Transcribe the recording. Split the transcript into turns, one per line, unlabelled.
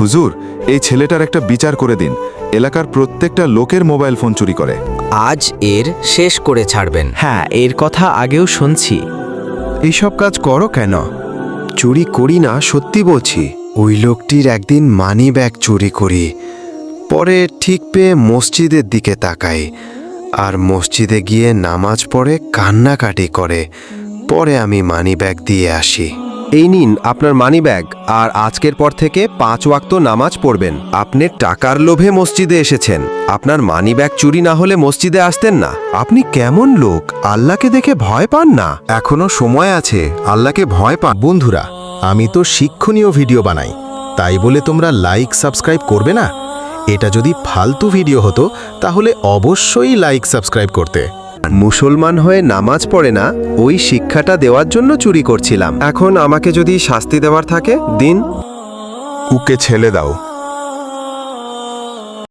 হুজুর, এই ছেলেটার একটা বিচার করে দিন। এলাকার প্রত্যেকটা লোকের মোবাইল ফোন চুরি করে।
আজ এর শেষ করে ছাড়বেন।
হ্যাঁ, এর কথা আগেও শুনছি।
এইসব কাজ করো কেন? চুরি করি না, সত্যি বলছি। ওই লোকটির একদিন মানি ব্যাগ চুরি করি, পরে ঠিক পেয়ে মসজিদের দিকে তাকাই, আর মসজিদে গিয়ে নামাজ পড়ে কান্নাকাটি করে। পরে আমি মানি ব্যাগ দিয়ে আসি।
এই নিন আপনার মানি ব্যাগ, আর আজকের পর থেকে 5 ওয়াক্ত নামাজ পড়বেন। আপনি টাকার লোভে মসজিদে এসেছেন, আপনার মানি ব্যাগ চুরি না হলে মসজিদে আসতেন না।
আপনি কেমন লোক? আল্লাহকে দেখে ভয় পান না? এখনো সময় আছে, আল্লাহকে ভয় পান।
বন্ধুরা, আমি তো শিক্ষণীয় ভিডিও বানাই, তাই বলে তোমরা লাইক সাবস্ক্রাইব করবে না? এটা যদি ফালতু ভিডিও হতো তাহলে অবশ্যই লাইক সাবস্ক্রাইব করতে।
মুসলমান হয়ে নামাজ পড়ে না, ওই শিক্ষাটা দেওয়ার জন্য চুরি করছিলাম। এখন আমাকে যদি শাস্তি দেওয়ার থাকে দিন।
উকে ছেলে দাও।